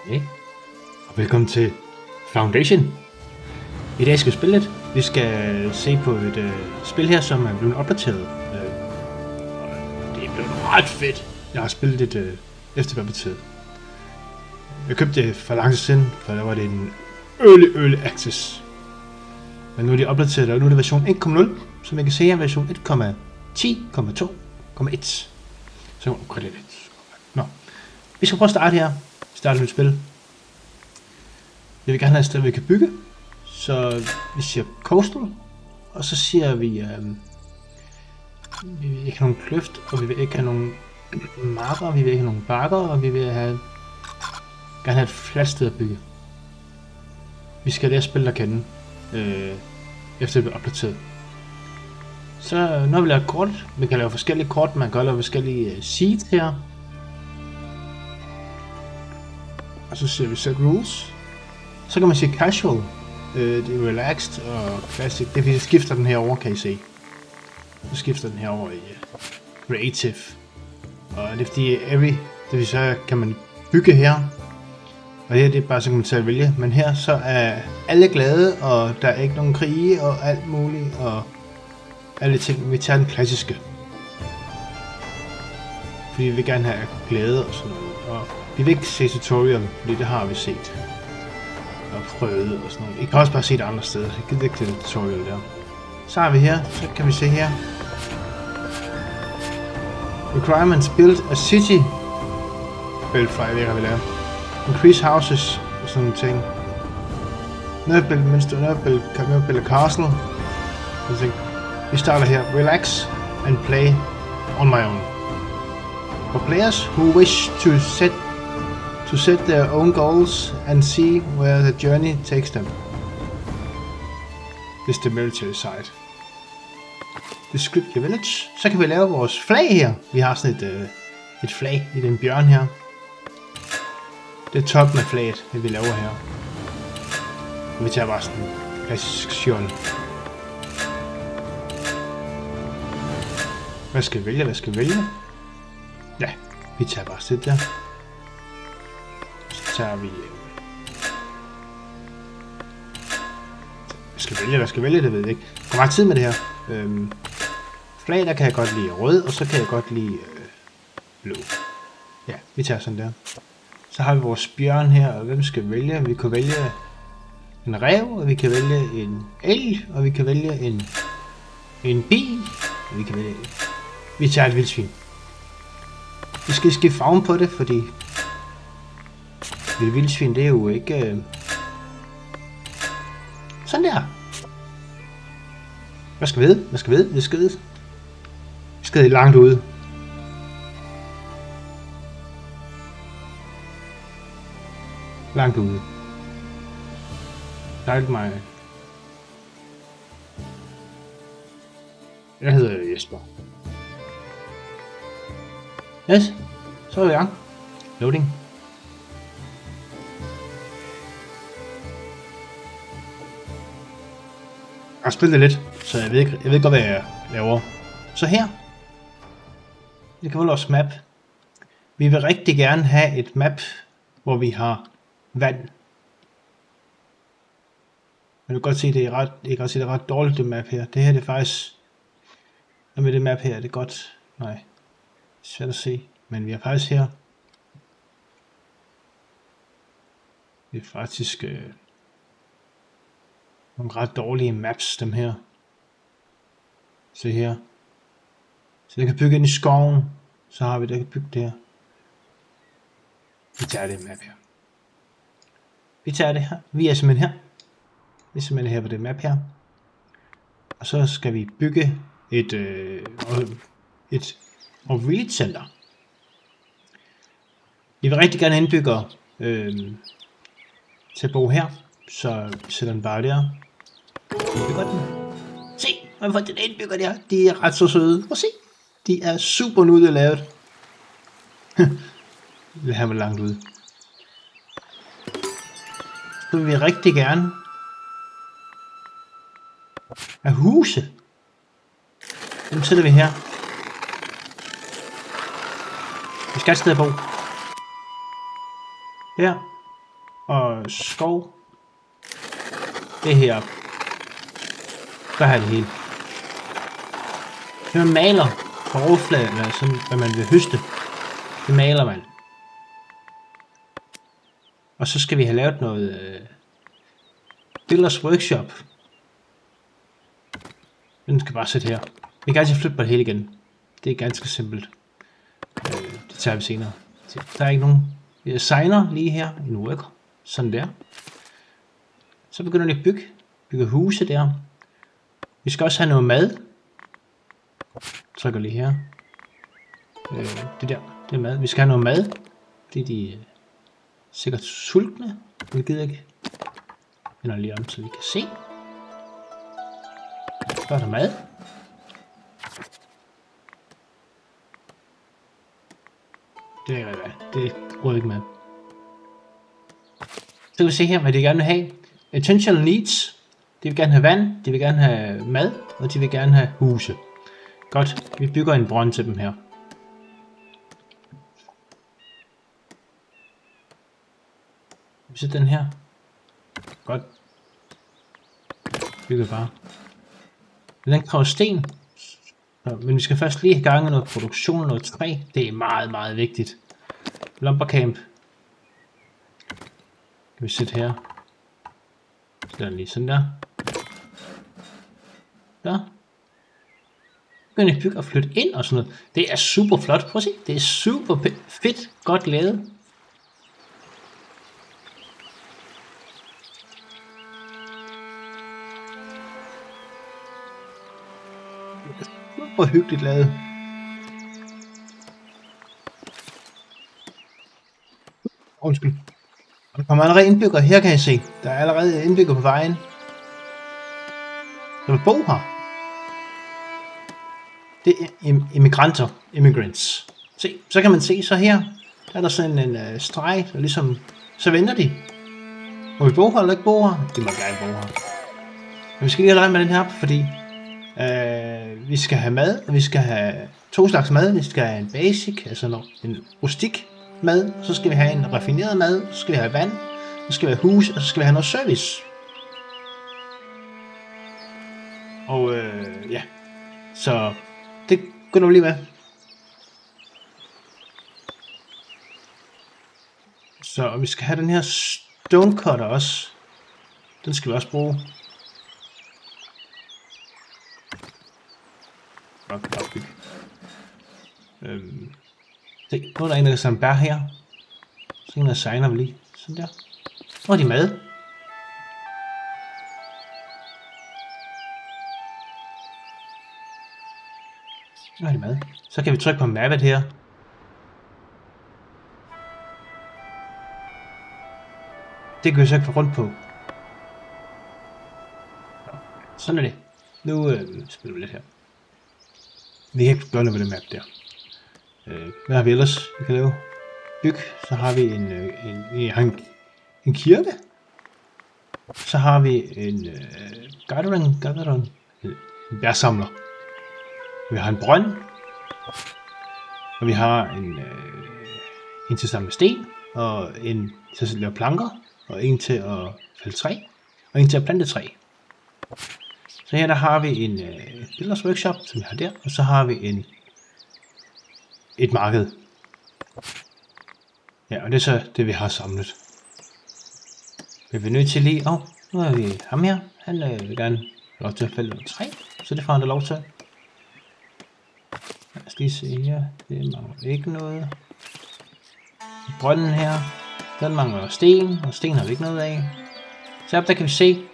Hej, og velkommen til Foundation. I dag skal vi spille lidt. Vi skal se på et spil her, som er blevet opdateret. Og det er blevet ret fedt. Jeg har spillet det efter det blev opdateret. Jeg købte det for lang tid siden, for der var det en early access. Men nu er de opdateret, og nu er det version 1.0, som jeg kan se her, version 1.10.2.1. Så må jeg lidt. Nå. Vi skal prøve at starte her. Starte med et spil. Jeg vil gerne have et sted, vi kan bygge. Så vi siger coastal. Og så siger vi, vi vil ikke have nogen kløft, og vi vil ikke have nogen marker, vi vil ikke have nogen bakker, og vi vil gerne have et fladt sted at bygge. Vi skal lære spillet at kende, efter det bliver opdateret. Så når vi laver kort, vi kan lave forskellige kort, man kan lave forskellige seeds her. Og så siger vi set rules. Så kan man sige casual, det er relaxed og classic. Det er fordi, jeg skifter den her over, kan I se. Så skifter den her over i creative. Og det er fordi det vil så kan man bygge her. Og her det er bare så kan man til at vælge. Men her så er alle glade, og der er ikke nogen krige og alt muligt. Og alle ting. Vi tager den klassiske. Fordi vi vil gerne have glæde og sådan noget. Og vi vil ikke se tutorial, fordi det har vi set. Og prøvet og sådan noget. I kan også bare se det andre steder. Jeg gider ikke det tutorial der. Så har vi her, så kan vi se her. Requirements build a city. Build 5, det kan vi lave. Increase houses og sådan nogle ting. Build a castle. Vi starter her. Relax and play on my own. For players who wish to set their own goals and see where the journey takes them. This is the military side. Describe your village. Så kan vi lave vores flag her. Vi har sådan et flag i den bjørn her. Det er toppen af flaget, det vi laver her. Og vi tager bare sådan en klassisk skjold. Hvad skal vi vælge? Hvad skal vi vælge? Ja, vi tager bare sådan der. Så tager vi... Hvad skal vælge, det ved jeg ikke. Der går meget tid med det her. Flag, der kan jeg godt lide rød, og så kan jeg godt lide blå. Ja, vi tager sådan der. Så har vi vores bjørn her, og hvem skal vi vælge? Vi kan vælge en ræv, og vi kan vælge en elg, og vi kan vælge en bil, og vi kan vælge... Vi tager et vildsvin. Vi skal skifte farven på det, fordi vildsvin, det er jo ikke... Sådan der. Hvad skal vi vide? Hvad skal vi vide? Vi skal langt ude. Langt ude. Dejligt mig. Jeg hedder Jesper. Yes, så er vi i gang. Loading. Jeg har spillet lidt, så jeg ved godt, hvad jeg laver. Så her. Det kan være vores map. Vi vil rigtig gerne have et map, hvor vi har vand. Men du kan godt se, det er ret dårligt, det map her. Det her det er faktisk... Med det map her, det er godt. Nej. Det er svært at se. Men vi er faktisk her. Det er faktisk... nogle ret dårlige maps, dem her. Se her. Så jeg kan bygge ind i skoven. Så har vi det, jeg kan bygge det her. Vi tager det map her. Vi tager det her. Vi er simpelthen her. Vi er simpelthen her på det map her. Og så skal vi bygge et real center. Vi vil rigtig gerne indbygge til at bo her. Så vi sætter den bare der. Bygger den. Se, man får den indbygger der. De er ret så søde. Prøv at se. De er super nude lavet. Det her var langt ude. Så vil vi rigtig gerne have huse. Dem sætter vi her. Vi skal et sted at bo. Der. og skov. Det her. Der har det hele. Det man maler på overfladen, eller sådan, hvad man vil høste, det maler man. Og så skal vi have lavet noget Builders Workshop. Den skal bare sætte her. Vi kan altid flytte på det hele igen. Det er ganske simpelt. Det tager vi senere. Der er ikke nogen. Vi designer lige her en worker. Sådan der. Så begynder vi at bygge huse der. Vi skal også have noget mad. Trykker lige her. Det der, det er mad. Vi skal have noget mad. Det er de sikkert sultne. Vi gider ikke. Vender lige om, så vi kan se. Så er der mad. Det råder ikke med. Så kan vi se her, hvad de gerne vil have. Essential needs. De vil gerne have vand, de vil gerne have mad, og de vil gerne have huse. Godt, vi bygger en brønd til dem her. Vi sætter den her. Godt. Bygger bare. Den kræver sten. Men vi skal først lige have gang i noget produktion og noget træ. Det er meget, meget vigtigt. Lumbercamp. Kan vi sætte her. Så der lige sådan der. Der. Kan vi bygge og flytte ind og sådan noget. Det er super flot. Prøv at se. Det er super fedt. Godt lavet. Super hyggeligt lavet. Undskyld. Der kommer allerede indbygger. Her kan I se. Der er allerede indbygger på vejen. Der vil bo her. Det er immigranter. Immigrants. Se, så kan man se, så her. Der er der sådan en streg, og ligesom, så venter de. Må vi bo her eller ikke bo her? De må gerne bo her. Men vi skal lige lege med den her, fordi vi skal have mad, og vi skal have 2 slags mad. Vi skal have en basic, altså en rustik mad, så skal vi have en raffineret mad, så skal vi have vand, så skal vi have hus, og så skal vi have noget service. Og ja, så det går nu lige med. Så vi skal have den her stone cutter også. Den skal vi også bruge. Se, nu er der en, der kan samle bær her. Så en, der signer vi lige. Sådan der. Nu er de mad. Nu er de mad. Så kan vi trykke på mappet her. Det kan vi så ikke få rundt på. Sådan er det. Nu spiller vi lidt her. Vi kan ikke gøre noget med det map der. Hvad har vi ellers, vi kan lave? Byg. Så har vi en kirke. Så har vi en gathering, en bærsamler. Vi har en brønd. Og vi har en til at samle sten. Og en til at lave planker. Og en til at fælde træ. Og en til at plante træ. Så her der har vi en Builders Workshop, som vi har der. Og så har vi et marked. Ja, og det er så det, vi har samlet. Vi er nødt til lige... nu har vi ham her. Han vil gerne have lov til at fælde noget træ. Så det får han da lov til. Lad os lige se her. Det mangler ikke noget. Brønden her. Den mangler sten. Og sten har vi ikke noget af. Så der kan vi se.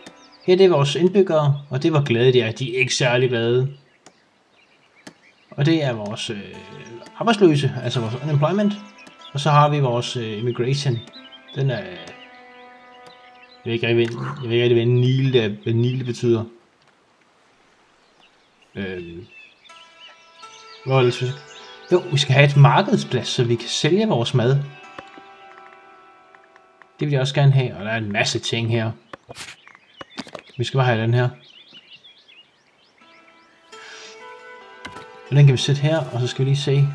Her det er vores indbyggere. Og det var glade de er. De er ikke særlig glade. Og det er vores arbejdsløse. Altså vores unemployment. Og så har vi vores immigration. Den er... Jeg ved ikke rigtig, hvad Nile betyder. Jo, vi skal have et markedsplads, så vi kan sælge vores mad. Det vil jeg også gerne have, og der er en masse ting her. Vi skal bare have den her. Og den kan vi sætte her, og så skal vi lige se.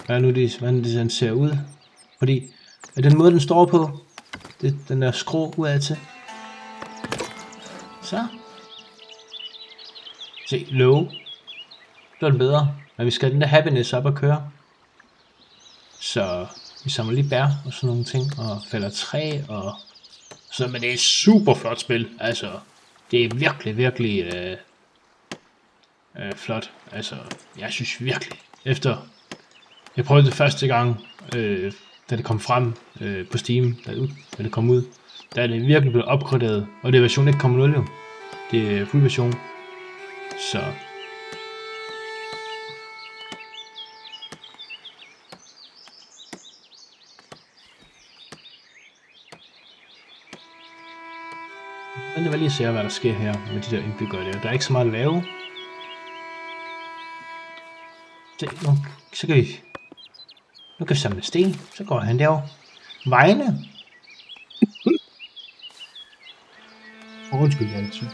Hvordan det ser ud. Fordi Er den måde, den står på? Den der skrå udad til. Så. Se, low. Det var den bedre. Men vi skal have den der happiness op at køre. Så vi samler lige bær og sådan nogle ting. Og fælder træ og... Så, men det er et super flot spil. Altså, det er virkelig, virkelig flot. Altså, jeg synes virkelig. Efter jeg prøvede det første gang, da det kom frem på Steam, da det kom ud, der er det virkelig blevet opgraderet. Og det er version 1.0 jo. Det er fuld version. Så... Men det var lige at se, hvad der sker her med de der indbyggere der. Der er ikke så meget at lave. Så kan vi... Nu kan vi samle sten. Så går han derovre. Vejene. Undskyld, jeg er syg.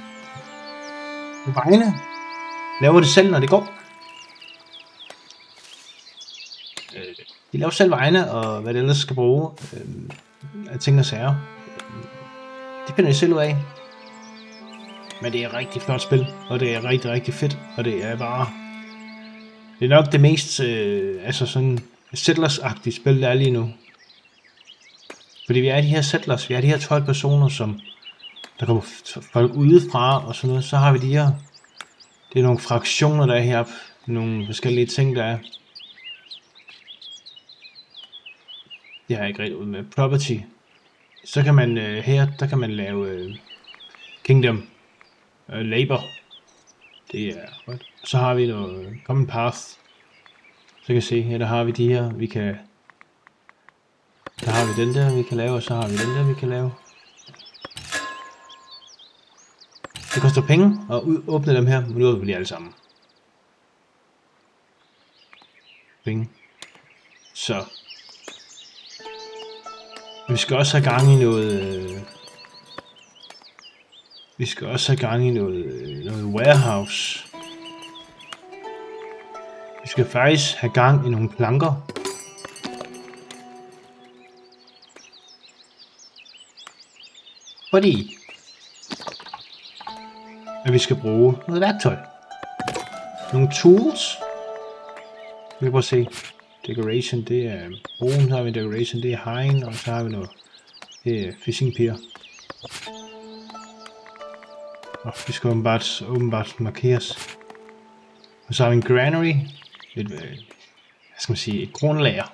Vejene. Laver det selv, når det går. De laver selv vejene, og hvad det ellers skal bruge af ting og sager. Det finder de selv ud af. Men det er et rigtig flot spil, og det er rigtig, rigtig fedt, og det er bare... Det er nok det mest, altså sådan, Settlers-agtige spil, der er lige nu. Fordi vi er de her Settlers, vi er de her 12 personer, som... Der kommer folk udefra, og sådan noget, så har vi de her... Det er nogle fraktioner, der er heroppe. Nogle forskellige ting, der er. Det har jeg ikke rigtig ud med. Property. Så kan man her, der kan man lave Kingdom. Labor. Det er godt. Så har vi noget Common Path. Så kan I se, her der har vi de her, vi kan... Der har vi den der, vi kan lave, og så har vi den der, vi kan lave. Det koster penge at åbne dem her, men nu åbner vi lige alle sammen. Penge. Så. Vi skal også have gang i noget... Vi skal også have gang i noget warehouse. Vi skal faktisk have gang i nogle planker. Fordi at vi skal bruge noget værktøj. Nogle tools. Vi kan prøve at se. Decoration, det er broen, så har vi decoration, det er hegn, og så har vi noget, det er fishing pier. Og vi skal åbenbart markeres. Og så har vi en granary, hvad skal man sige, et grundlager.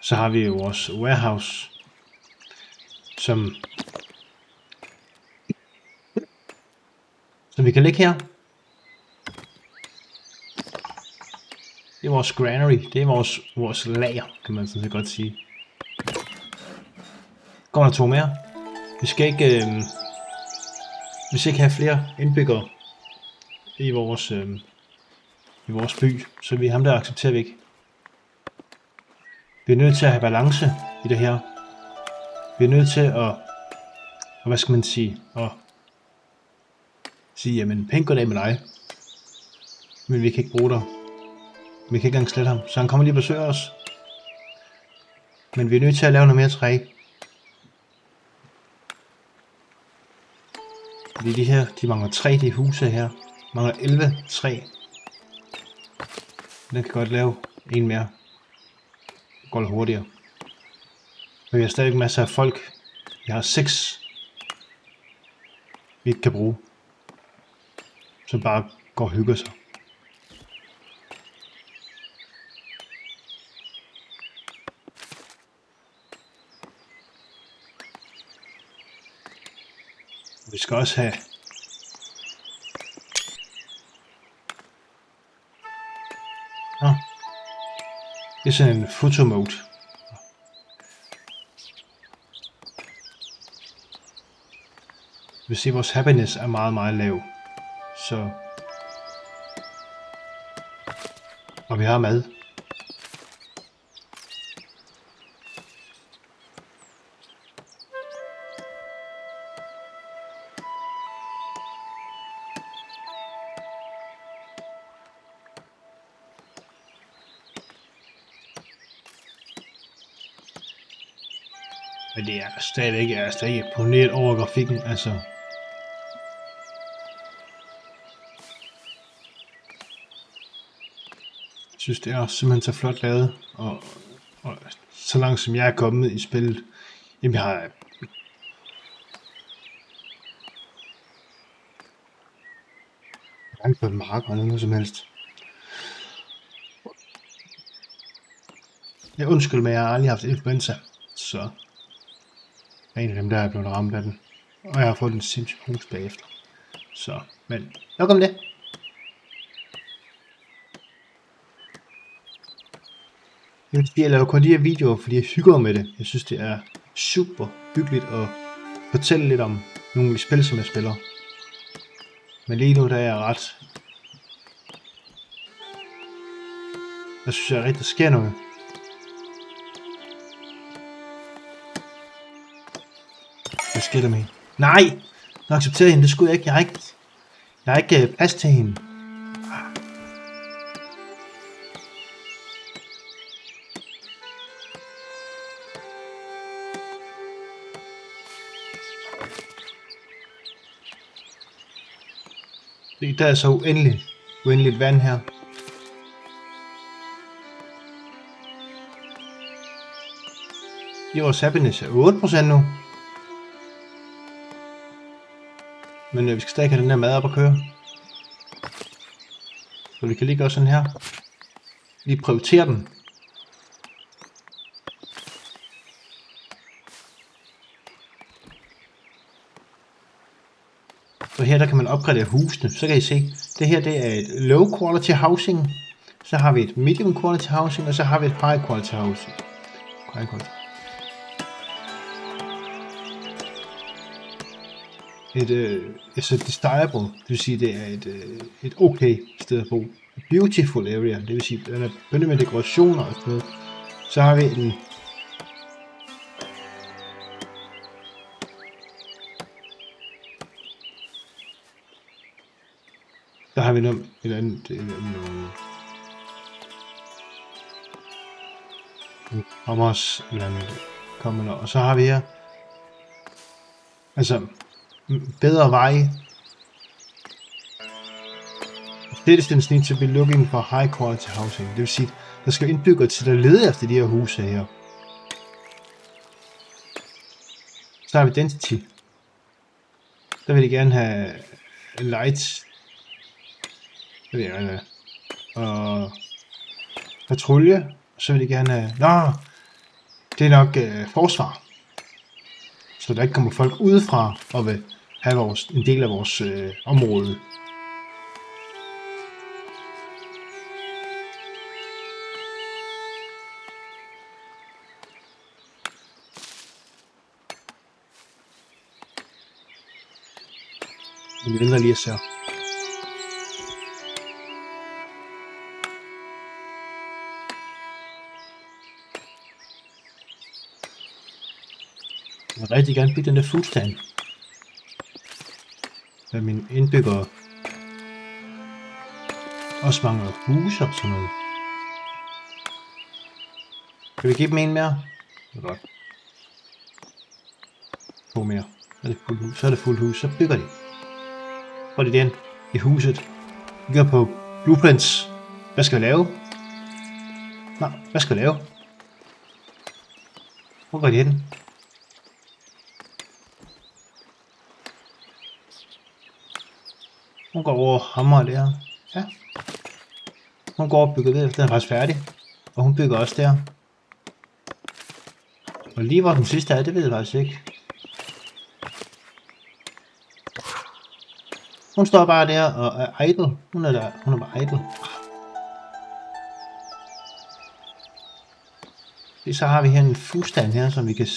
Så har vi vores warehouse, som vi kan lægge her. Det er vores granary, det er vores lager, kan man sådan set godt sige. Går der 2 mere? Vi skal ikke have flere indbyggere i vores by, så ham der accepterer vi ikke. Vi er nødt til at have balance i det her. Vi er nødt til at hvad skal man sige, at sige, jamen pænt går det med dig, men vi kan ikke bruge dig. Vi kan ikke engang slette ham, så han kommer lige og besøger os. Men vi er nødt til at lave noget mere træ. Fordi de her, de mangler 3, de huse her. Mangler 11 træ. Den kan godt lave en mere. Det går lidt hurtigere. Men vi har stadig masser af folk. Vi har 6, vi ikke kan bruge. Som bare går og hygger sig. Vi skal også have det er sådan en fotomode. Vi vil se, at vores happiness er meget, meget lav. Så og vi har mad. Men det er stadigvæk, jeg er stadig imponeret over grafikken, altså. Jeg synes, det er simpelthen så flot lavet, og så langt som jeg er kommet i spillet, jamen jeg har ikke fået marker eller noget som helst. Jeg undskylder, men jeg har aldrig haft influenza, så jeg er en af dem, der er blevet ramt af den. Og jeg har fået en sindssyg host bagefter. Så, men nok om det. Jeg vil sige, jeg laver kun de her videoer, fordi jeg hygger med det. Jeg synes, det er super hyggeligt at fortælle lidt om nogle af de spil, som jeg spiller. Men lige nu, der er jeg ret... Jeg synes, jeg rigtig, der sker noget. Hvad sker der med hende? Nej! Jeg accepterer hende, det skulle jeg ikke. Jeg har ikke plads til hende. Der er så uendeligt vand her. Vores happiness er 8% nu. Men vi skal stadig have den her mad op at køre. Så vi kan lige gøre sådan her. Lige prioritere den. Så her der kan man opgradere husene. Så kan I se, det her det er et low quality housing. Så har vi et medium quality housing, og så har vi et high quality housing. Et desirable, det vil sige, det er et okay sted at bo. A beautiful area, det vil sige, den er begyndt med dekorationer og sådan noget. Så har vi en der har vi noget et andet Hammers eller andet kommer, og så har vi her altså bedre veje. Citizens need to be looking for high quality housing. Det vil sige, der skal indbyggere til at lede efter de her huse her. Så har vi density. Der vil de gerne have lights. Det vil jeg gerne have. Og patrulje. Så vil de gerne have... Nå! Det er nok forsvar. Så der ikke kommer folk udefra og vil have en del af vores område. Vi venter lige at se. Jeg vil rigtig gerne bygge den der foodstand. Da mine indbyggere også mangler huse og sådan noget. Kan vi give dem en mere? Det er godt. 2 mere. Så er det fuldt hus. Så er det fuldt hus. Så bygger de. Hvor er det den i huset? Vi går på blueprints. Hvad skal vi lave? Nå, hvad skal vi lave? Hvor går de hen? Hun går over hammer der. Ja. Hun går og bygger det. Den er faktisk færdig. Og hun bygger også der. Og lige hvor den sidste er, det ved jeg faktisk ikke. Hun står bare der og er idle. Hun er bare idle. Så har vi her en foodstand her, som vi kan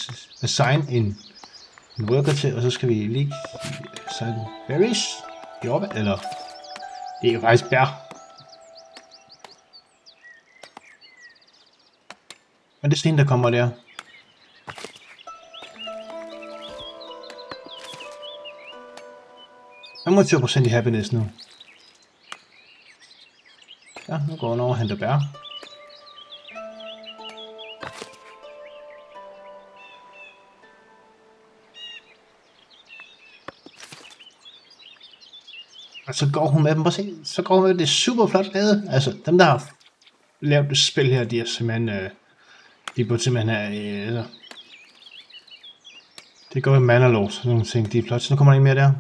assign en worker til, og så skal vi lige assign berries. Jobbe, eller det er jo faktisk bær. Men det er sten, der kommer der. Jeg må 20% i happiness nu. Ja, nu går hun over og henter bær. Og så går hun med dem. Prøv at se. Så går hun med det. Det er super flot lavet. Altså, dem der har lavet det spil her, de er simpelthen... de burde simpelthen have... altså, det går med Manalore, sådan nogle ting. De er flot. Så nu kommer der en mere der.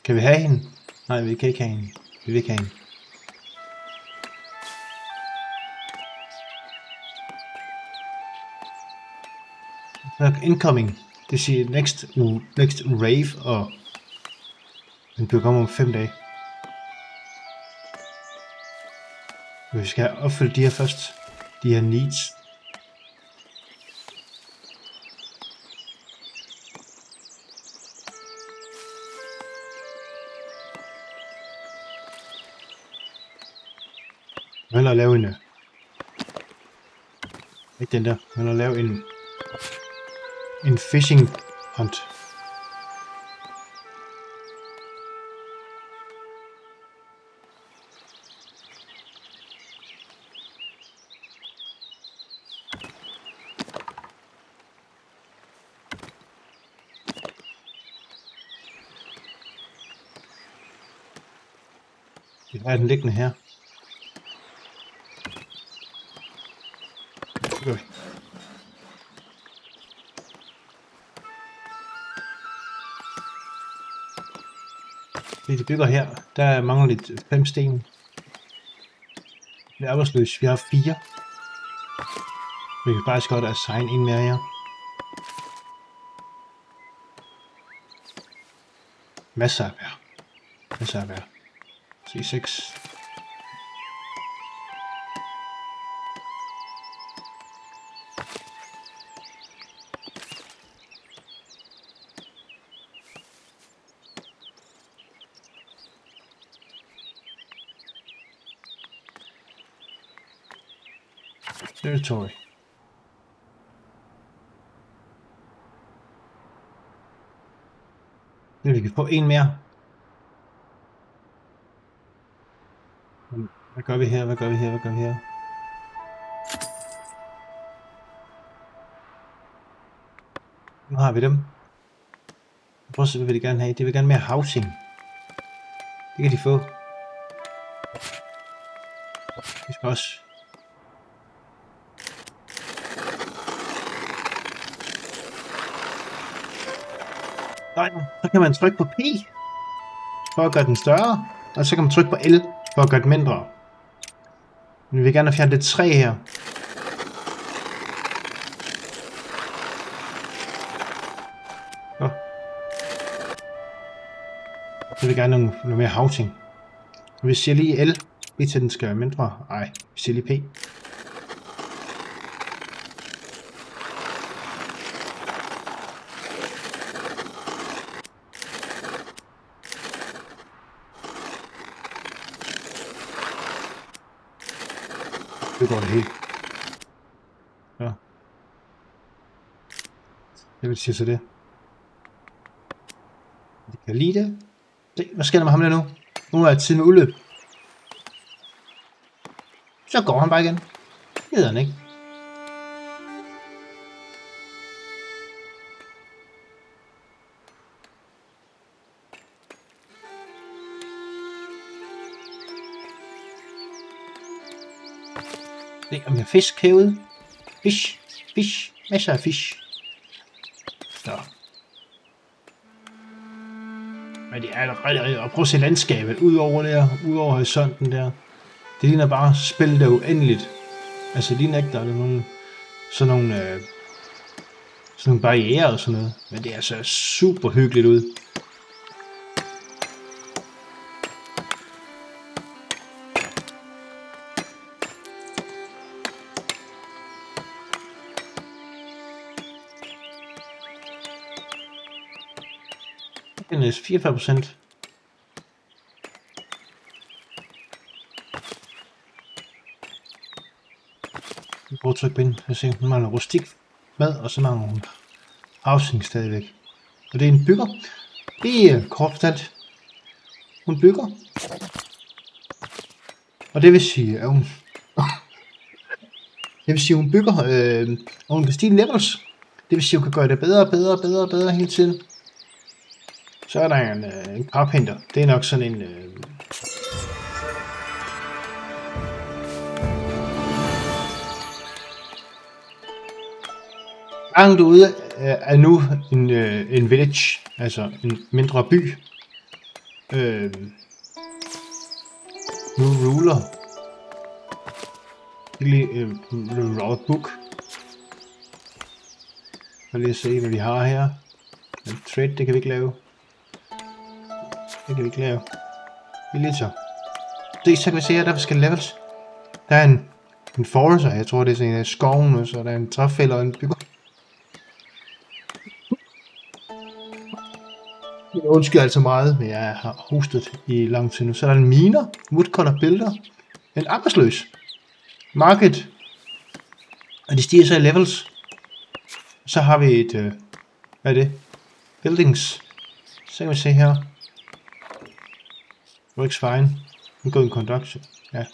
Kan vi have hende? Nej, vi kan ikke have hende. Vi vil ikke have hende. Incoming. Det siger next rave, og den bliver kommet om 5 dage. Vi skal have opfyldt de her først. De her needs. Jeg vil lave en... ikke den der. Jeg vil lave en fishing hunt. Vi har den liggende her. Okay. Det bygger her, der mangler lidt 5 sten. Vi er arbejdsløse, vi har 4. Vi kan faktisk godt assign en mere her. Masser af bær. Masser af bær. C6. Territory. Det vi kan få en mere. Hvad gør vi her? Hvad gør vi her? Hvad gør vi her? Nu har vi dem. Prøv at se, hvad vil de gerne have. De vil gerne mere housing. Det kan de få. Vi skal også... Nej, så kan man trykke på P for at gøre den større, og så kan man trykke på L for at gøre den mindre. Men vi vil gerne fjerne det træ her. Så vil vi gerne noget mere housing. Vi siger lige L, til den skal være mindre. Nej, vi siger lige P. Det går det helt. Ja. Jeg vil sige så det. De kan lide det. Se, hvad sker der med ham der nu? Nu er tiden med udløb. Så går han bare igen. Det hedder han ikke. Se om jeg har fisk herude. Fish. Fish. Masser af fish. Så. Men det er rigtig. Og prøv at se landskabet udover der. Udover horisonten der. Det ligner bare spil der uendeligt. Altså lige ikke der er nogle sådan nogle barrierer og sådan noget. Men det er så super hyggeligt ud. Den er 44%. Vi prøver at trykke på hende. Jeg ser, hun mangler rustik mad, og så mangler hun housing stadigvæk. Og det er en bygger. Det er kort fortalt. Hun bygger. Og det vil sige, at hun... hun bygger, og hun kan stige levels. Det vil sige, at hun kan gøre det bedre hele tiden. Så er der en carpenter. Det er nok sådan en... Langt ude er nu en village, altså en mindre by. Nu ruler. Raw book. Og lige se, hvad vi har her. En trade, det kan vi ikke lave. Det kan vi ikke lave. Villager. Så kan vi se her, der er forskellige levels. Der er en forester, jeg tror det er sådan en skoven, og så er der en træfælder og en bygger. Jeg undskylder altså meget, men jeg har hostet i lang tid nu. Så er der en miner, woodcutter builder, en arbejdsløs, market, og de stiger så i levels. Så har vi et, hvad er det? Buildings. Så kan vi se her. Works fine. Good in conduction. Ja.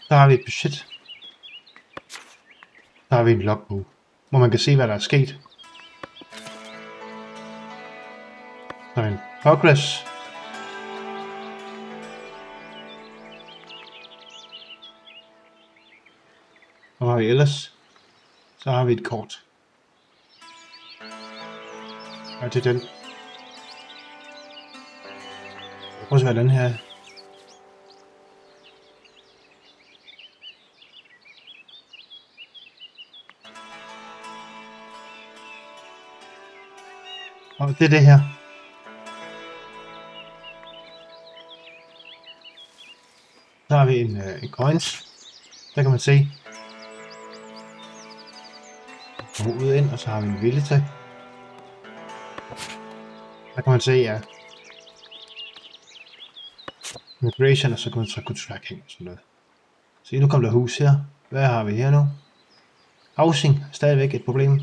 Så har vi et budget. Så har vi en logbog, hvor man kan se, hvad der er sket. Så er en progress. Og hvad har vi ellers? Så har vi et kort. Og til den. Prøv at se, hvad den her. Og det er det her. Så har vi en coins. Der kan man se. Ud ind, og så har vi en villager. Der kan man se, ja. Migration, og så kan man så good tracking og sådan noget. Så nu kommer der hus her. Hvad har vi her nu? Housing, stadigvæk et problem.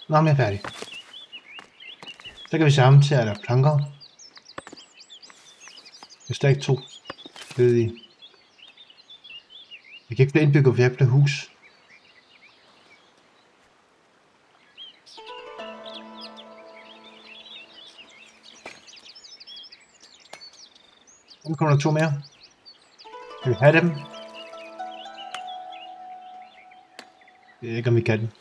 Nå, men jeg er færdig. Så kan vi sammen til, at der er planker. Hvis der ikke 2 ledige. Vi kan ikke blive indbygget, for jeg bliver hus. Nu kommer der 2 mere. Kan vi have dem? Jeg ved ikke, om vi kan den.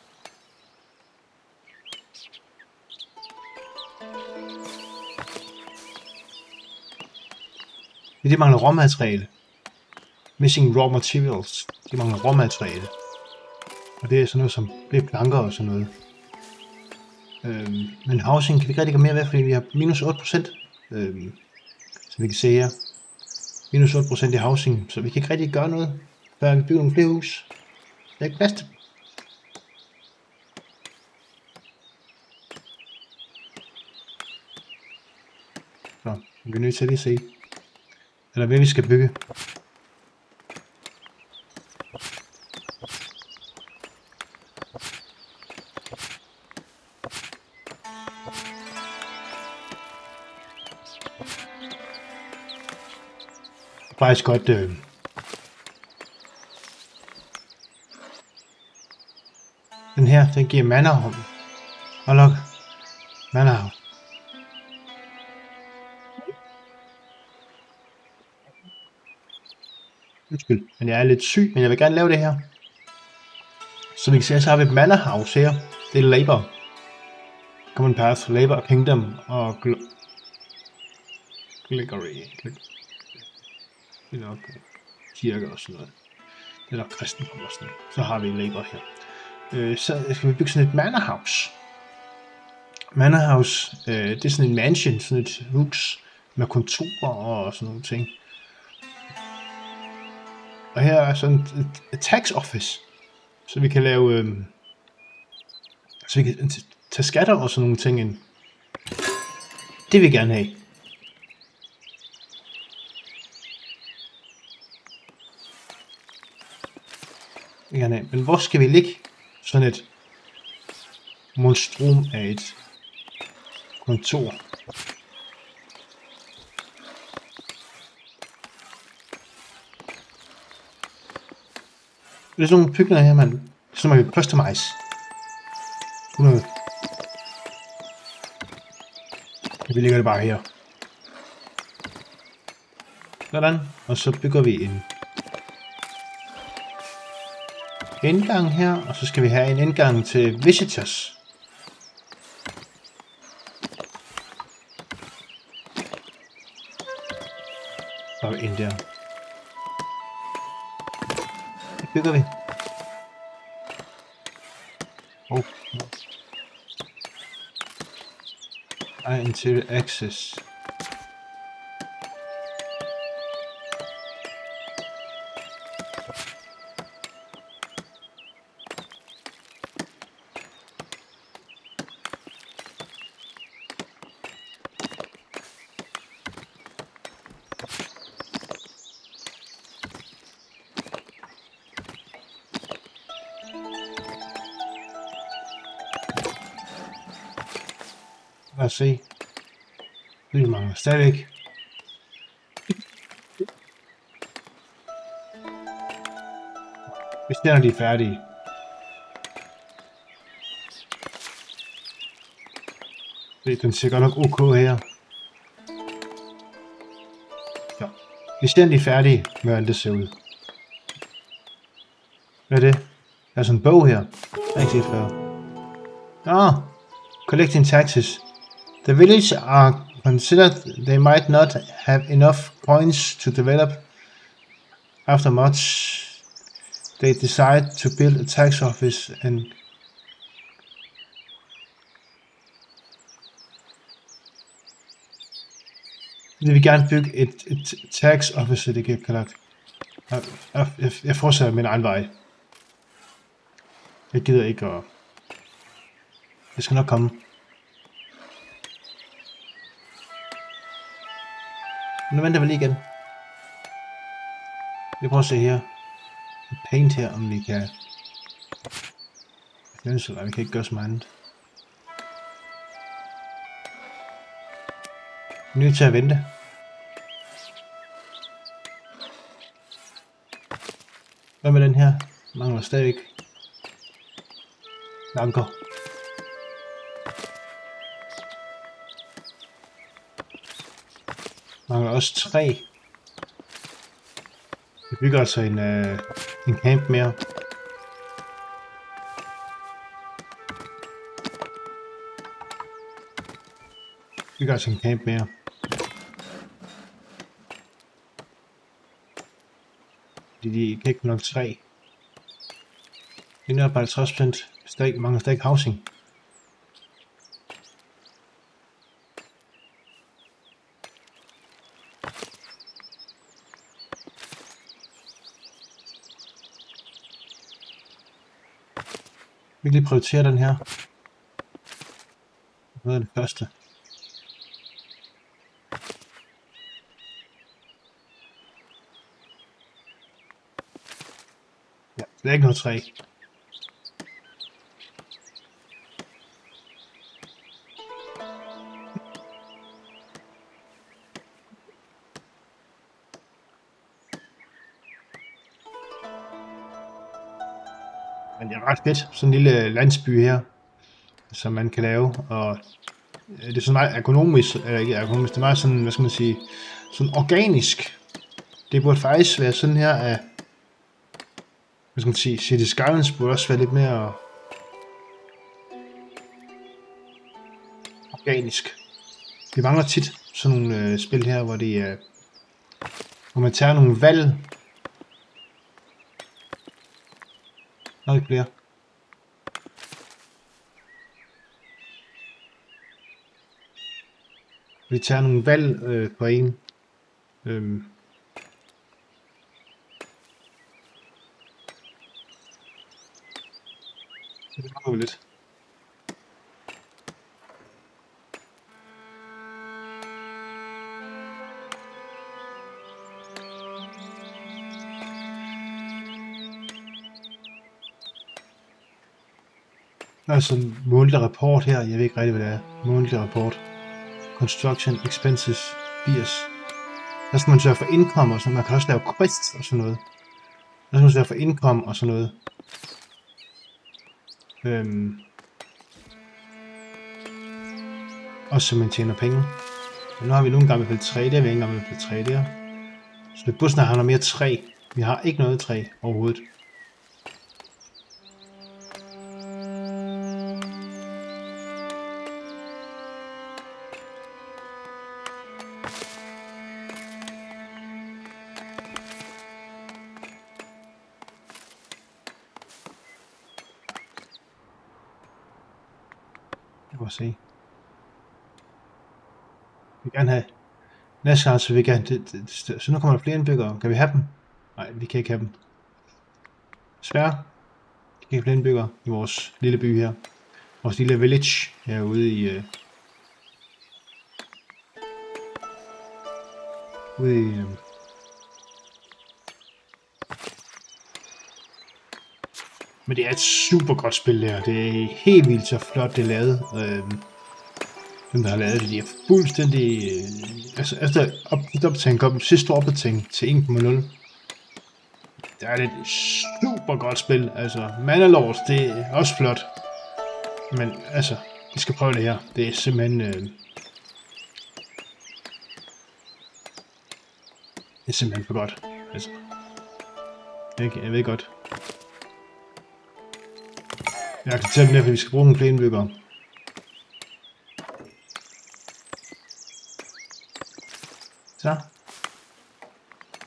De mangler råmateriale. Missing raw materials. De mangler råmateriale. Og det er sådan noget som planker og sådan noget. Men housing kan vi ikke rigtig gå mere ved, fordi vi har minus 8%. Så vi kan se her. Minus 8% i housing, så vi kan ikke rigtig gøre noget, før vi bygger nogle flere hus. Der er ikke plads til. Så vi er nødt til at lige se. Eller hvad vi skal bygge. Faktisk godt den her, den giver mannerhånd. Hold op. Mannerhånd. Undskyld, men jeg er lidt syg, men jeg vil gerne lave det her. Så vi kan se, så har vi et manor house her. Det er labor. Common path, labor, kingdom og Gliggery. Det er nok kirke og sådan noget. Det er nok kristendom og sådan noget. Så har vi labor her. Så skal vi bygge sådan et manor house. Manor house, det er sådan en mansion, sådan et hus med kontorer og sådan nogle ting. Og her er sådan et tax office, så vi kan lave, så vi kan tage skatter og sådan nogle ting ind. Det vil vi gerne have. Men hvor skal vi ligge sådan et monstrum af et kontor? Det er sådan nogle bygninger her, man. Sådan Så må vi customize. 100. Vi lægger det bare her. Sådan. Og så bygger vi en indgang her, og så skal vi have en indgang til visitors. Så er vi ind der. Det bygger vi. Interior access. Lad os se. Vi mangler stadigvæk. Hvis de er færdige. Den ser godt nok ok her. Ja. Hvis de er færdige med alt det ser ud. Hvad er det? Der er sådan en bog her. Jeg har ikke set før. Collecting taxes. The village are considered they might not have enough coins to develop. After much, they decide to build a tax office and de vil gerne bygge et tax office, det kan kalde. Jeg fortsætter min egen vej. Jeg gider ikke at... Det skal nok komme. Nu venter vi lige igen. Vi prøver at se her. Paint her, om vi kan... Vi kan ikke gøre så meget andet. Vi er nødt til at vente. Hvad med den her? Mangler stadigvæk anker. Mangler også 3. Vi bygger altså en camp mere. Vi bygger altså en camp mere. De kan ikke nok 3. Det er bare 50%. Mangler stadig housing. Vi kan lige prioritere den her. Hvad er det første? Ja, det er ikke noget 3. Men det er ret fedt, sådan en lille landsby her, som man kan lave, og det er sådan meget økonomisk, eller ikke økonomisk, det er meget sådan, hvad skal man sige, sådan organisk. Det burde faktisk være sådan her af, hvad skal man sige, City Skylines burde også være lidt mere organisk. Vi mangler tit sådan nogle spil her, hvor man tager nogle valg. Der er ikke flere. Vi tager nogle valg på en. Det mangler vi lidt. Der er sådan en månedlig rapport her. Jeg ved ikke rigtig, hvad det er. Månedlig rapport. Construction expenses 80. Der skal man sørge for income og sådan noget. Man kan også lave quests og sådan noget. Der skal man sørge for income og sådan noget. Også så man tjener penge. Men nu har vi nogle gange med træ, det har vi ikke engang med træ der. Så det bussen har noget mere træ. Vi har ikke noget træ overhovedet. Jeg kan se. Vi vil gerne have næste gang, så vi kan så nu kommer der flere indbyggere. Kan vi have dem? Nej, vi kan ikke have dem. Desværre. Vi kan ikke have flere indbyggere i vores lille by her. Vores lille village herude i Men det er et super godt spil der. Det er helt vildt så flot det er lavet. Dem der har lavet det, de er fuldstændig altså opdatering kom sidste opdatering til 1.0. Der er det et super godt spil. Altså Manalores, det er også flot. Men altså, vi skal prøve det her. Det er simpelthen det er simpelthen for godt. Altså, jeg ved godt. Jeg accepterer dem, fordi vi skal bruge nogle flere indbyggere.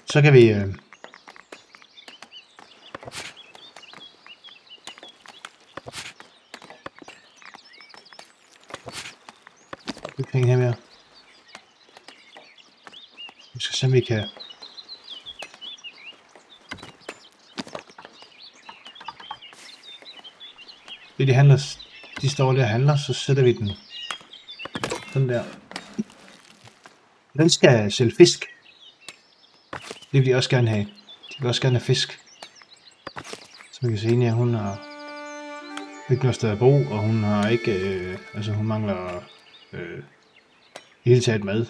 Så kan vi penge her mere. Vi skal se, om vi kan det de handler, de står der og handler, så sætter vi den sådan der. Den skal sælge fisk. Det vil de også gerne have. De vil også gerne have fisk. Så vi kan se her, hun har ikke noget sted at bo, og hun har ikke, altså hun mangler hele taget mad.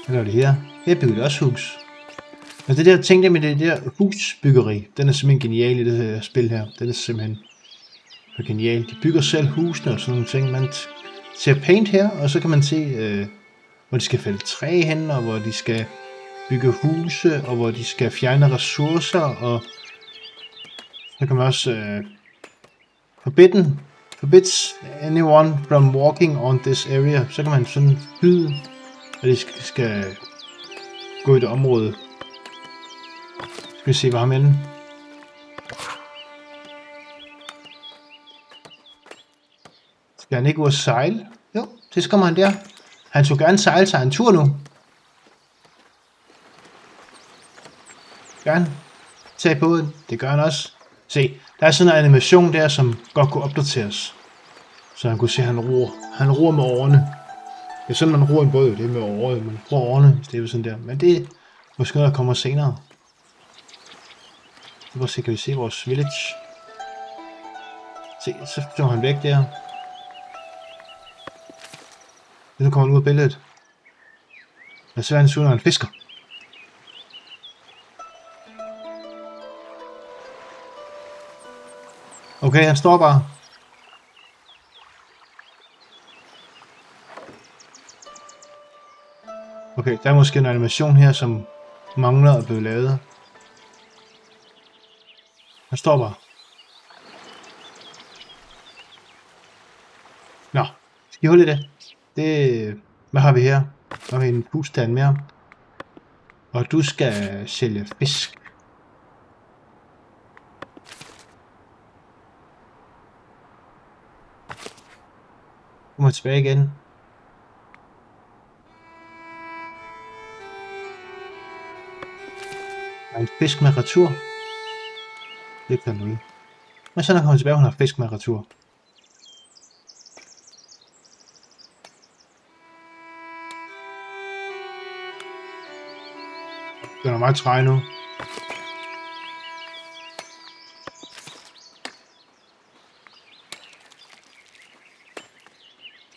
Hvad gør det her? Her bygger det også hus. Men det der ting der med det der husbyggeri, den er simpelthen genial i det her spil her. Den er simpelthen for genial. De bygger selv husene og sådan nogle ting. Man ser paint her, og så kan man se, hvor de skal fælde træ hen, og hvor de skal bygge huse, og hvor de skal fjerne ressourcer, og så kan man også forbids anyone from walking on this area. Så kan man sådan byde, at de skal gå i det område. Skal vi se, hvor ham inde. Skal han ikke ud og sejle? Jo, det skal man der. Han skulle gerne sejle sig en tur nu. Gerne tage båden. Det gør han også. Se, der er sådan en animation der, som godt kunne opdateres. Så han kunne se, at han ror med årene. Det er sådan, man ror en båd. Det er med året. Man ror årene i stedet for sådan der. Men det er måske noget, der kommer senere. Så kan vi se vores village. Se, så står han væk der. Nu kommer han ud af billedet. Og så er han sådan, når han fisker. Okay, han står bare. Okay, der er måske en animation her, som mangler at blive lavet. Han står bare. Nå, skal I holde det? Hvad har vi her? Der har vi en husstand mere. Og du skal sælge fisk. Du må tilbage igen. Der er en fisk med retur. Det kan du ikke. Men så når han kommer tilbage, hun har fisk med retur. Den er meget træ nu.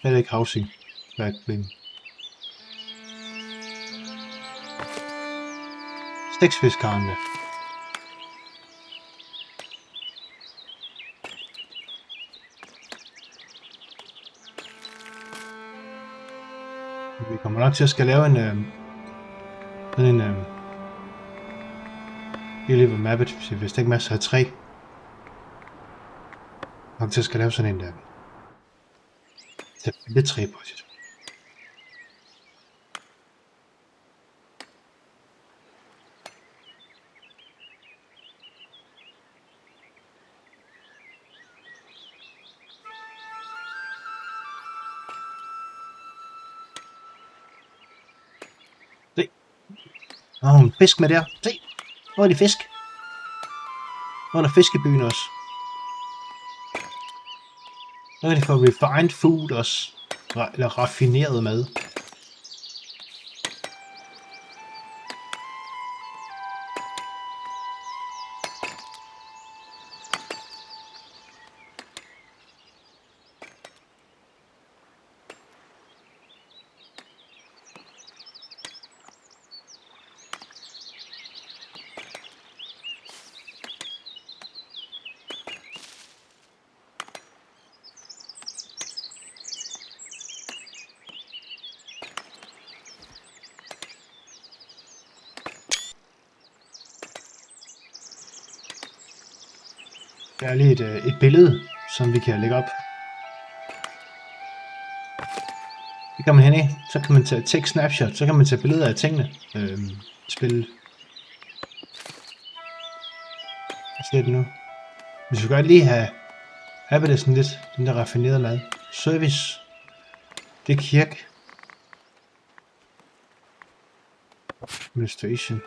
Heller ikke housing. Hvad er et problem? Stæksfiskkarne. Vi kommer nok til at skal lave en sådan en Deliver Mappet, hvis der ikke masser af træ. Nok til at skal lave sådan en lidt træ på sit. Se. Der er en fisk med der. Se. Hvor er de fisk? Hvor er der fiskebyen også? Så kan de få refined food også. Eller raffineret mad. Der er lige et billede, som vi kan lægge op. Det kan man hen i. Så kan man take snapshot. Så kan man tage billeder af tingene. Spillet. Hvad siger det nu? Vi skal godt lige have det sådan lidt, den der raffinerede mad. Service. Det er kirke. Administration.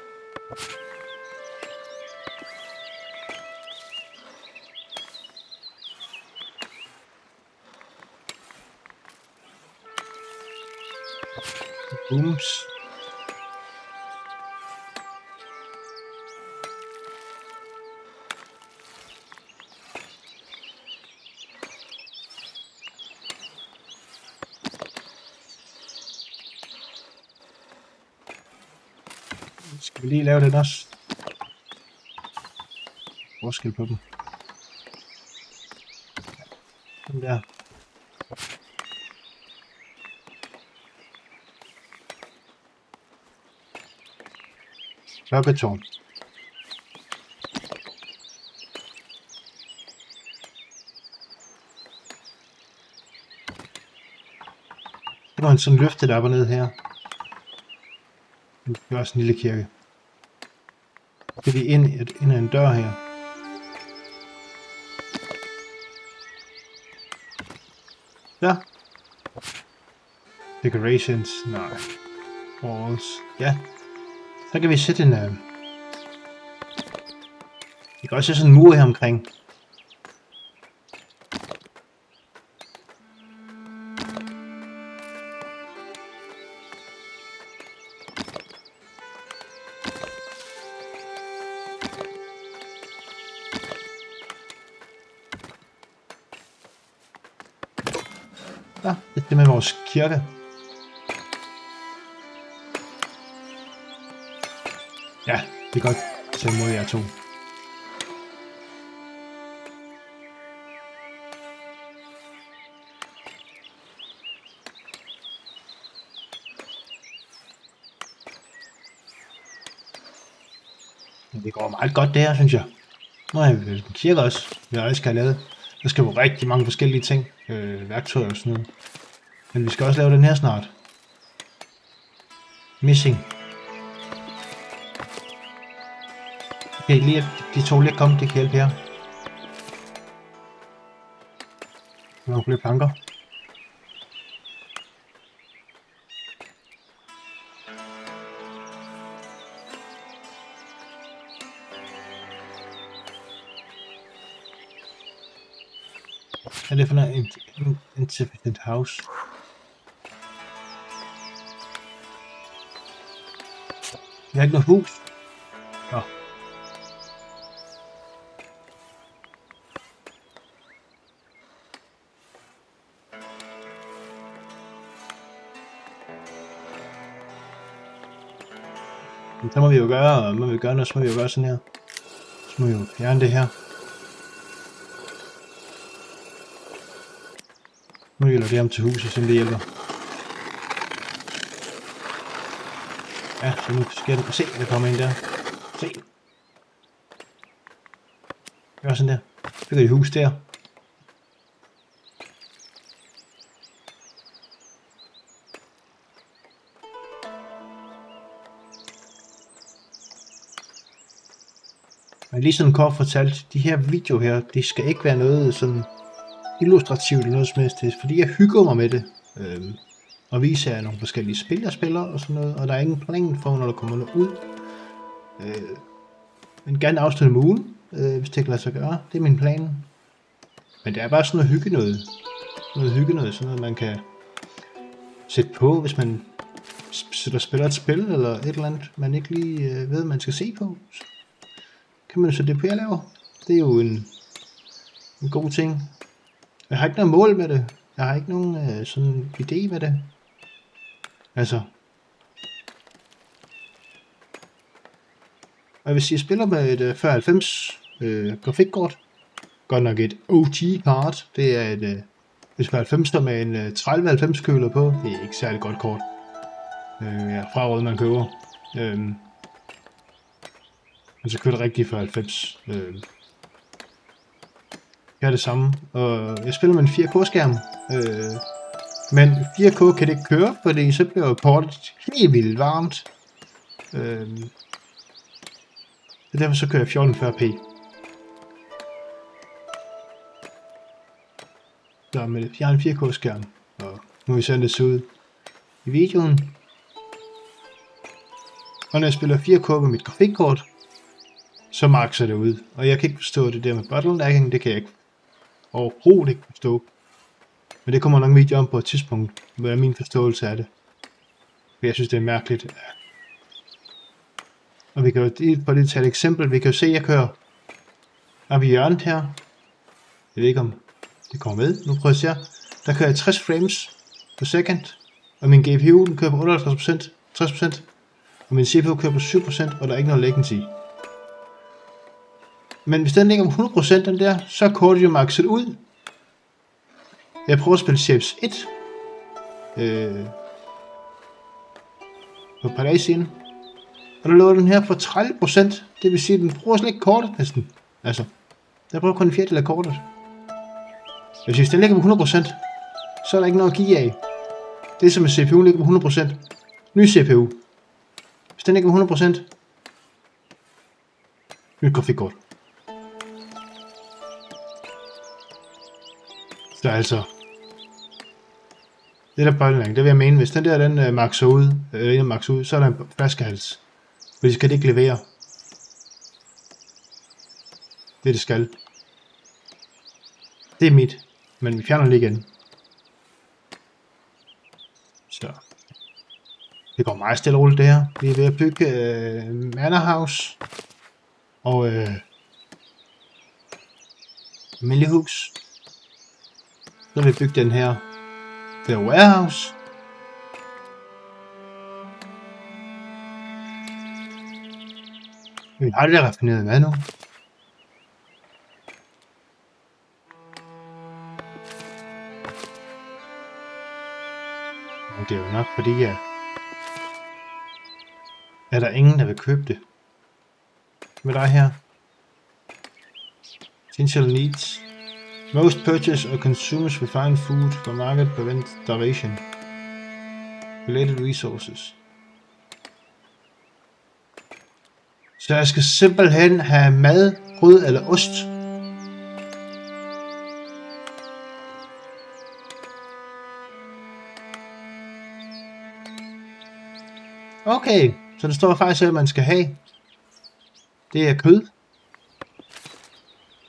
Rooms. Skal vi lige lave den også? Forskel på dem. Den der. Klokketårn. Det var en sådan løfte, der op og ned her. Det er også en lille kirke. Så er vi ind ad en dør her. Ja. Decorations. Nej. Walls. Ja. Så kan vi sætte en... Vi kan også sætte sådan en mur her omkring. Ja, det er med vores kirke. Ja, det er godt. Så må jeg to. Det går meget godt det her, synes jeg. Nu har vi en kirke også, vi også skal have lavet. Der skal jo rigtig mange forskellige ting. Værktøjer og sådan noget. Men vi skal også lave den her snart. Missing. Okay, lige at de to lige komme, det kan hjælpe her. Nogle flere planker. Hvad er det for noget insufficient house? Vi har ikke noget hus. Nå. Så må vi jo gøre, noget, så må vi jo gøre sådan her. Så må vi jo fjerne det her. Nu vil jeg lade det om til huset, så det hjælper. Ja, så nu skal jeg se, at der kommer ind der. Se. Gør sådan der. Bygger et hus der. Men lige sådan kort fortalt, de her videoer her, det skal ikke være noget sådan illustrativt eller noget som helst, fordi jeg hygger mig med det. Og viser jer nogle forskellige spil, jeg spiller og sådan noget, og der er ingen plan for, når der kommer noget ud. Men gerne afslutte med ugen, hvis det kan lade sig gøre. Det er min plan. Men det er bare sådan noget hygge noget. Sådan noget man kan sætte på, hvis man spiller et spil, eller et eller andet, man ikke lige ved, man skal se på. Så kan man jo sætte det på, jeg laver. Det er jo en god ting. Jeg har ikke noget mål med det. Jeg har ikke nogen sådan idé med det. Altså. Og jeg vil sige, jeg spiller med et 4090 grafikkort. Godt nok et OG-kart. Det er et 4090 med en 3090 køler på. Det er ikke særlig godt kort. Ja, frarådet man køber. Men så kører det rigtigt 4090. Jeg er det samme. Og jeg spiller med en 4K-skærm. Men 4K kan det ikke køre, fordi så bliver kortet helt vildt varmt. Så derfor så kører jeg 1440p. Så med jeg har en 4K-skærm, og nu vil jeg sende det så ud i videoen. Og når jeg spiller 4K med mit grafikkort, så makser det ud. Og jeg kan ikke forstå det der med bottlenecking, det kan jeg ikke overhovedet ikke forstå. Men det kommer nok en video om på et tidspunkt, hvad er min forståelse af det. For jeg synes det er mærkeligt. Og vi kan jo lige tage et eksempel. Vi kan jo se, at jeg kører op i hjørnet her. Jeg ved ikke om det kommer med. Nu prøver jeg at se. Der kører jeg 60 frames per second. Og min GPU den kører på 58%, 60%. Og min CPU kører på 7%, og der er ikke noget latency. Men hvis den ligger på 100% den der, så er kortet jo maxet ud. Jeg prøver at spille Shapes 1. På et par dage siden. Og der lå den her på 30%. Det vil sige, at den bruger slet ikke kortet næsten. Altså, der bruger kun en fjerdedel af kortet. Hvis den ligger på 100%, så er der ikke noget at give af. Det er som at CPU'en ligger på 100%. Ny CPU. Hvis den ligger på 100%, nyt grafikkort. Så altså, det der bottleneck, det vil jeg mene, hvis den der den maxer ud, så er der en flaskehals. Fordi skal det ikke levere. Det skal. Det er mit. Men vi fjerner det igen. Så. Det går meget stille og roligt det her. Vi er ved at bygge Manor House. Og almindelig hus. Så vil vi bygge den her. Det er warehouse. Vi har det raffineret mad nu. Men det er jo nok fordi, at er der ingen, der vil købe det. Med dig her. Essential needs. Most purchase or consumers refined food for market prevent starvation. Related resources. Så jeg skal simpelthen have mad, brød eller ost. Okay, så der står faktisk, at man skal have. Det er kød.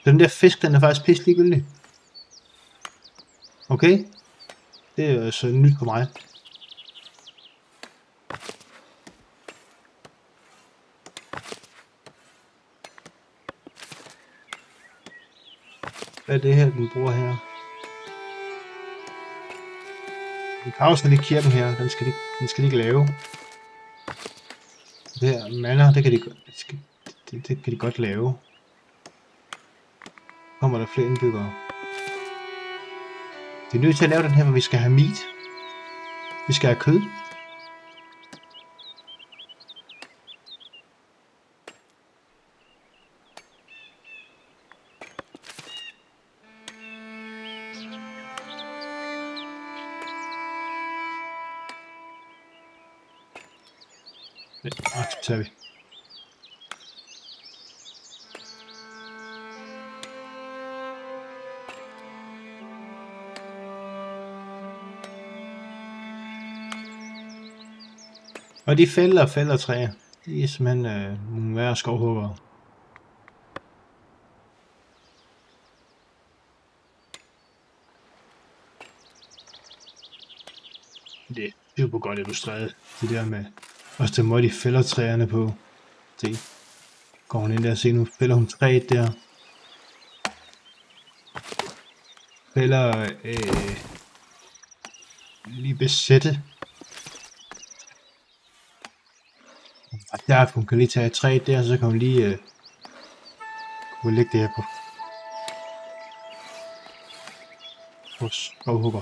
Den der fisk, den er faktisk pisse ligegyldig. Okay. Det er jo så nyt for mig. Hvad er det her, den bruger her? En pause lige kirken her, den skal de ikke lave. Det her manor, det kan de godt lave. Kommer der flere indbyggere. Vi er nødt til at lave den her, hvor vi skal have meat. Vi skal have kød. Ja, det tager vi. Og de fælder træer. De er simpelthen nogle værre skovhuggere. Det er super godt illustreret. Det der med også den måde, de fælder træerne på. Se. Går hun ind der og se, nu fælder hun træet der. Fælder lige besætte. Og derfor hun kan lige tage træet der, så kan hun lige kunne lægge det her på skovhugger.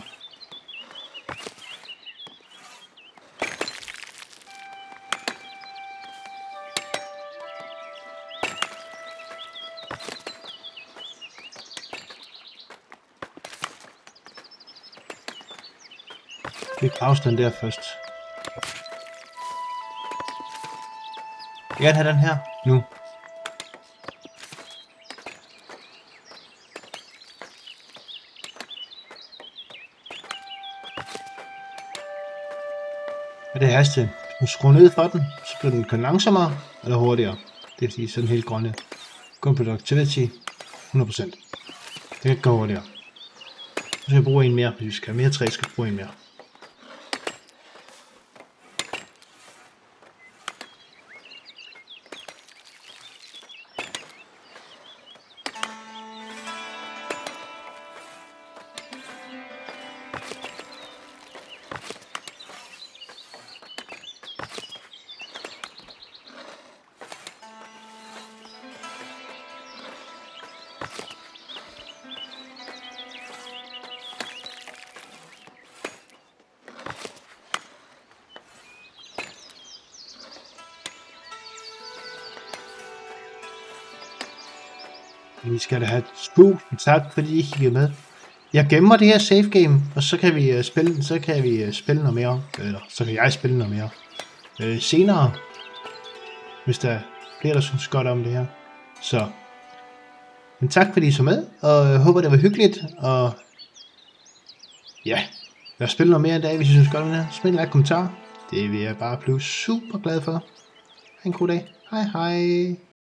Vi pause den der først. Jeg vil gerne have den her nu. Og det er hastigheden. Hvis du skruer ned for den, så bliver den kun langsommere eller hurtigere. Det vil sige sådan helt grønne. Gun productivity 100%. Det kan ikke gå hurtigere. Så skal jeg bruge en mere, hvis vi skal have mere træ, skal jeg bruge en mere. Vi skal da have tusind tak, fordi I kiggede med. Jeg gemmer det her save game, og så kan vi spille noget mere, eller så kan jeg spille noget mere senere, hvis der er flere, der synes godt om det her. Så, men tak fordi I så med, og jeg håber det var hyggeligt, og ja, lad os spille noget mere en dag, hvis I synes godt om det her. Smid en like kommentar, det vil jeg bare blive super glad for. Ha' en god dag. Hej hej.